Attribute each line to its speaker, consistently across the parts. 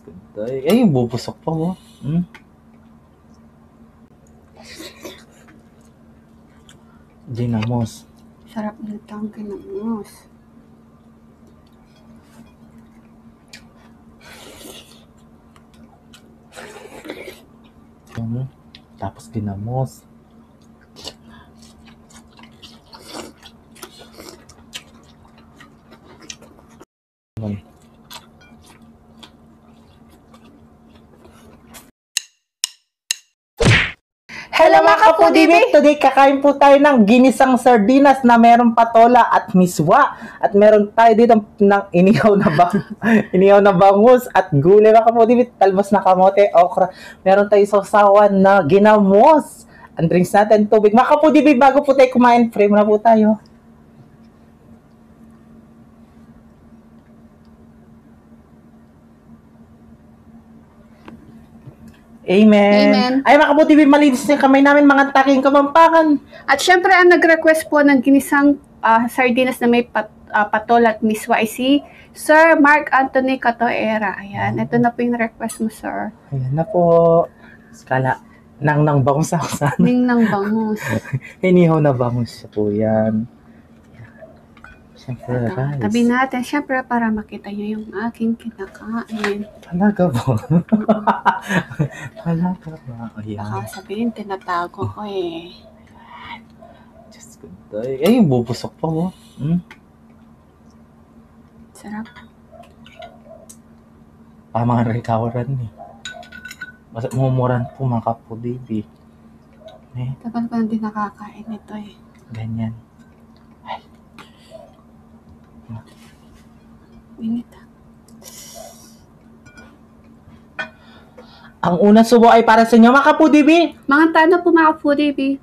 Speaker 1: Diyos ko, tay. Ay, bubusok pa mo. Ginamos.
Speaker 2: Sarap nitong ginamos.
Speaker 1: Tapos ginamos. Hello mga kapudibit! Today kakain po tayo ng ginisang sardinas na merong patola at miswa. At meron tayo dito ng inihaw na bangus at gulay mga kapudibit. Talbos na kamote, okra. Meron tayo sausawan na ginamos. Ang drinks natin, tubig. Mga kapudibit, bago po tayo kumain, pray muna po tayo. Amen.
Speaker 2: Amen.
Speaker 1: Ay mga kapudibit, malinis na yung kamay namin, mga taking kamampangan.
Speaker 2: At syempre, ang nag-request po ng ginisang sardinas na may patol at miswa ay si Sir Mark Anthony Catoera. Ayan, ito na po yung request mo, sir.
Speaker 1: Ayan na po. Skala, nang bangus ako sana.
Speaker 2: Ning ng bangus.
Speaker 1: Inihaw na bangus siya po yan. Siyempre, rice.
Speaker 2: Tabi natin, syempre, para makita nyo yung aking kinakain.
Speaker 1: Talaga ba? Talaga ba? Ayan.
Speaker 2: Baka sabihin, tinatago ko eh.
Speaker 1: Diyos ko, tay. Ay, bubusok pa mo.
Speaker 2: Sarap.
Speaker 1: Mga rekawaran eh. Mas mumuran po mga kapudibi. Eh,
Speaker 2: Tagal ko hindi nakakain ito eh.
Speaker 1: ganyan. Ay.
Speaker 2: Init.
Speaker 1: Ang unang subo ay para sa inyo mga kapudibi.
Speaker 2: Mga tano po mga foodie, B.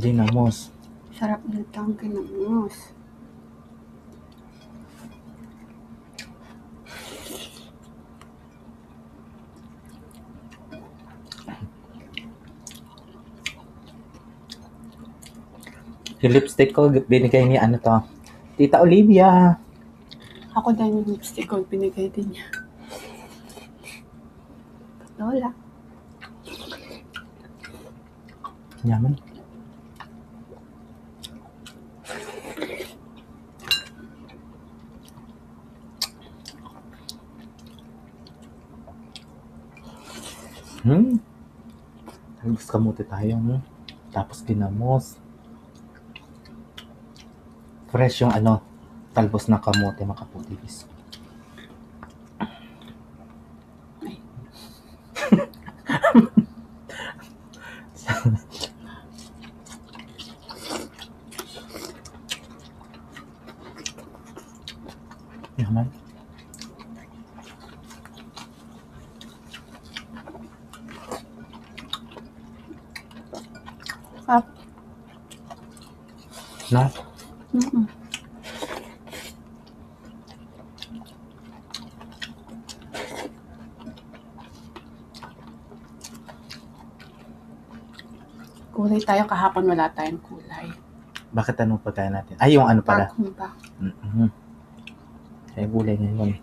Speaker 1: Ginamos.
Speaker 2: Sarap nitong ginamos.
Speaker 1: Yung lipstick ko, binigay ni ano to? Tita Olivia.
Speaker 2: Ako din yung lipstick ko, binigay din niya. Patola.
Speaker 1: Yaman. Talbos kamote tayo, Tapos ginamos. Fresh yung talbos na kamote, mga kapudibis. Yaman.
Speaker 2: Sarap.
Speaker 1: Na?
Speaker 2: Kulay tayo kahapon, wala tayong kulay.
Speaker 1: Bakit anong pagkain natin? Ay, yung ano pala.
Speaker 2: Bakit ba?
Speaker 1: Ay, gulay ngayon.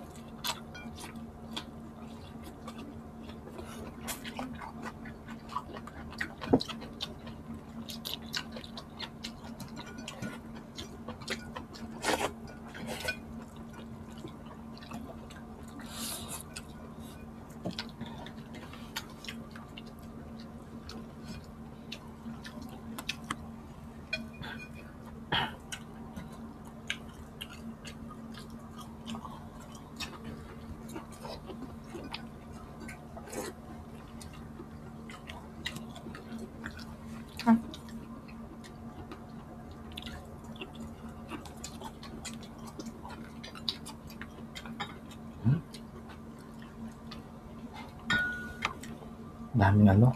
Speaker 1: Daming ano.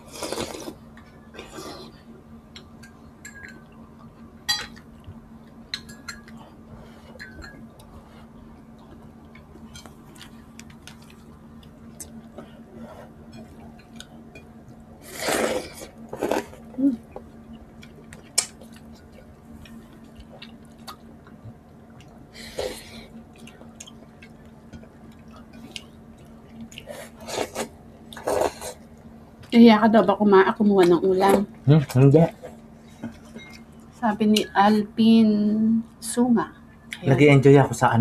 Speaker 2: Kaya ka daw ba kumuha ng ulam?
Speaker 1: Hindi.
Speaker 2: Sabi ni Alpin Sunga. Ayan.
Speaker 1: Nag-i-enjoy ako sa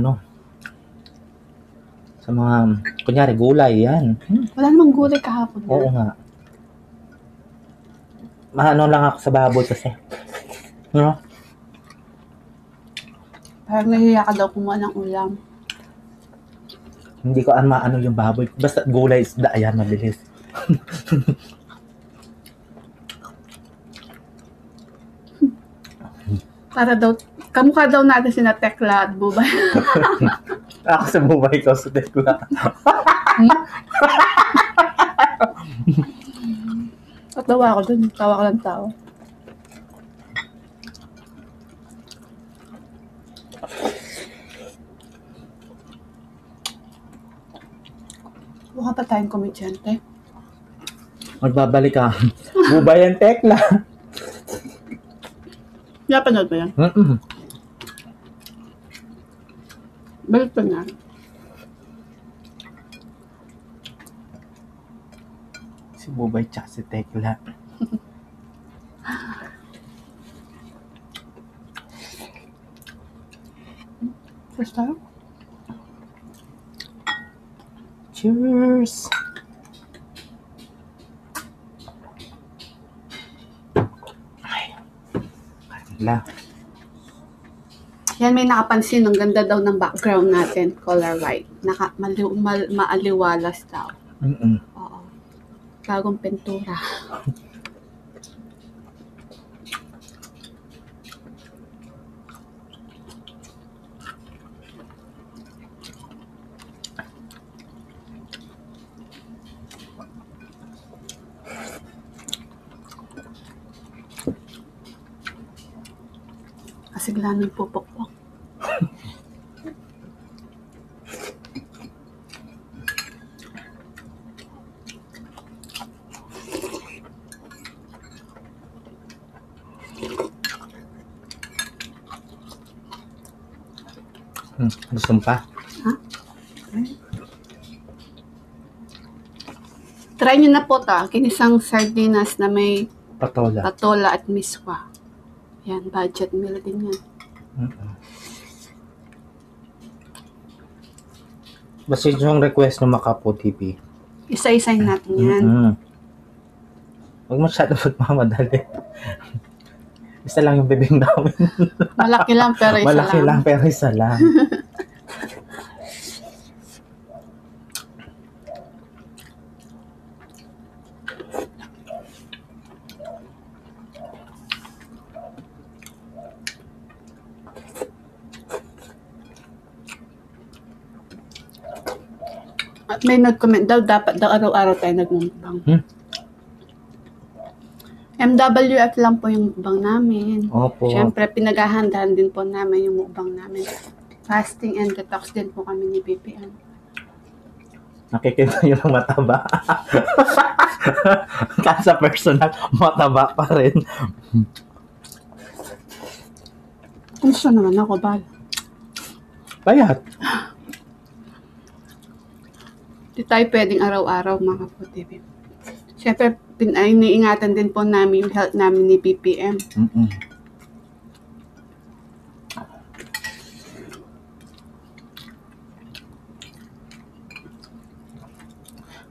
Speaker 1: sa mga, kunyari, gulay, yan.
Speaker 2: Wala namang gulay kahapon.
Speaker 1: Oo nga. Maano lang ako sa baboy kasi. No?
Speaker 2: Parang nahiya ka daw kumuha ng ulam.
Speaker 1: Hindi ko maano yung baboy. Basta gulay, isda, ayan, mabilis.
Speaker 2: Para daw, kamukha daw natin sina Tekla at Bubay.
Speaker 1: Ako sa bubay ko, sa tekla.
Speaker 2: Tawa ako dun, tawa ko lang tao. Mukha pa tayong komedyante.
Speaker 1: Magbabalik ka. Bubay ang tekla.
Speaker 2: Napanood mo yan? Balik pa na.
Speaker 1: Si Bubay tsaka si Tekla.
Speaker 2: First time?
Speaker 1: Cheers! Ay. Ala.
Speaker 2: Yan, may nakapansin. Ang ganda daw ng background natin. Color white. Maaliwalas daw. Oo. Bagong pintura. Kasigla ng pupukpok.
Speaker 1: Gusto mo pa?
Speaker 2: Ha? Try nyo na po ta. Kinisang sardinas na may
Speaker 1: Patola.
Speaker 2: patola at miswa. Yan, budget meal din yan.
Speaker 1: Basta yung request ng Makapo TV.
Speaker 2: Isa-isayin natin yan.
Speaker 1: Huwag masyado magmamadali. Isa lang yung bibing namin.
Speaker 2: Malaki lang pero isa
Speaker 1: Malaki lang pero isa lang.
Speaker 2: At may nag-comment daw, dapat daw araw-araw tayo nagmumukbang. MWF lang po yung mukbang namin.
Speaker 1: Opo.
Speaker 2: Siyempre, pinaghahandaan din po namin yung mukbang namin. Fasting and detox din po kami ni BPM.
Speaker 1: Nakikita nyo ng mataba. Kahit sa personal, mataba pa rin.
Speaker 2: Kumusta naman ako, Bal?
Speaker 1: Payat.
Speaker 2: Di tayo pwedeng araw-araw, mga kapatid. Siyempre, iniingatan din po namin yung health namin ni BPM.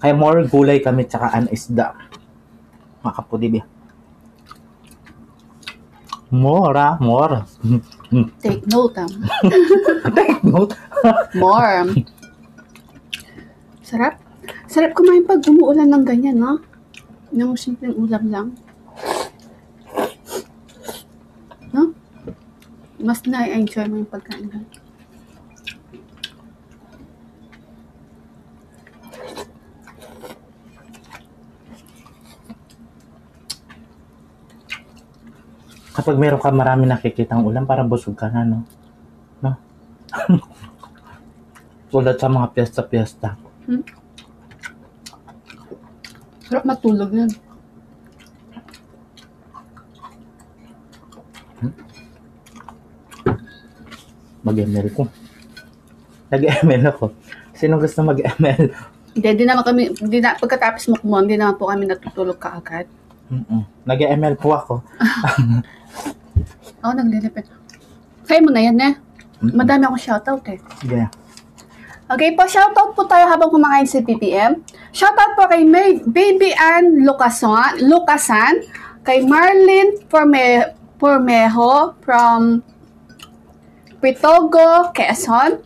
Speaker 1: Kaya more gulay kami tsaka isda. Mga kapudib. More.
Speaker 2: Take note,
Speaker 1: Take note.
Speaker 2: More. Sarap. Sarap kumain pag umuulan ng ganyan, no? Yung simpleng ulam lang. No? Mas na-enjoy mo yung pagkain lang.
Speaker 1: Kapag meron ka marami nakikitang ulam, parang busog ka na, no? No? Tulad sa mga piyesta-piyesta.
Speaker 2: Sarap matulog yan.
Speaker 1: Mag-ML ko. Nag-ML ako. Sino gusto mag-ML?
Speaker 2: Hindi naman kami, pagkatapos mukmon, hindi naman po kami natutulog kaagad.
Speaker 1: Nag-ML po ako.
Speaker 2: Oo, naglilipid. Kaya mo na yan, eh. Madami akong shoutout, eh.
Speaker 1: Sige.
Speaker 2: Okay po, shoutout po tayo habang kumakain si PPM. Shoutout po kay Baby Ann Lucasan, kay Marlene Pormejo from Pitogo, Quezon,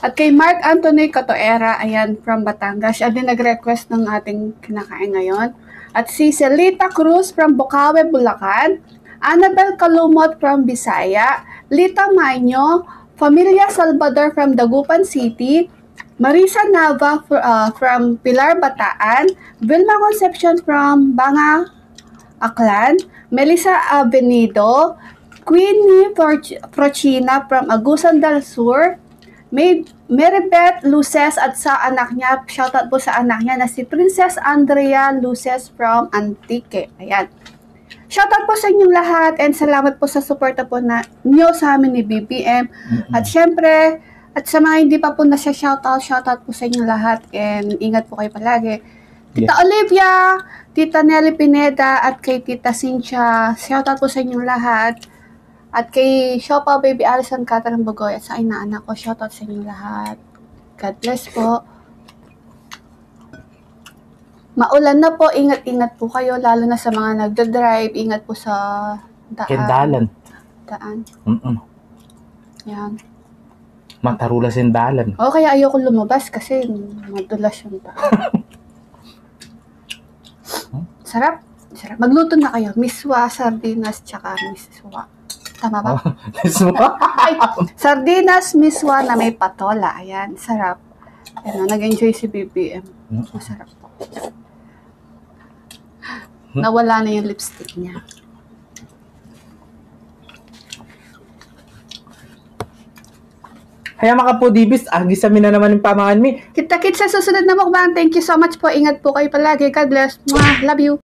Speaker 2: at kay Mark Anthony Catoera, ayan, from Batangas. Siya din nag-request ng ating kinakain ngayon. At si Celita Cruz from Bukawe, Bulacan, Annabel Kalumot from Bisaya, Lita Maño, Familia Salvador from Dagupan City, Marisa Nava from Pilar, Bataan, Vilma Concepcion from Banga, Aklan, Melissa Avenido, Queenie Prochina from Agusan del Sur, Meribeth Luces at sa anak niya, shoutout po sa anak niya na si Princess Andrea Luces from Antique. Ayan. Shoutout po sa inyong lahat and salamat po sa suporta po na niyo sa amin ni BBM. At syempre, at sa mga hindi pa po na siya shoutout po sa inyong lahat and ingat po kayo palagi. Tita Olivia, Tita Nelly Pineda at kay Tita Cynthia, shoutout po sa inyong lahat. At kay Shopa Baby Alison Catherine Bugoy at sa inaanak ko, shoutout sa inyong lahat. God bless po. Maulan na po, ingat-ingat po kayo, lalo na sa mga nagdadrive, ingat po sa
Speaker 1: Kendalan.
Speaker 2: Daan. Yan.
Speaker 1: Matarulas yung dalan.
Speaker 2: O, kaya ayoko lumabas kasi madulas yung daan. Sarap. Sarap. Magluto na kayo. Miswa, sardinas, tsaka miswa. Tama ba? Ay, sardinas, miswa na may patola. Ayan, sarap. Ayan, nag-enjoy si BBM. Masarap po. Nawala na yung lipstick niya.
Speaker 1: Kaya mga Pudibis, gisamin na naman yung pamangan mi.
Speaker 2: Kita-kits sa susunod na mukbang. Thank you so much po. Ingat po kayo palagi. God bless. Mwah. Love you.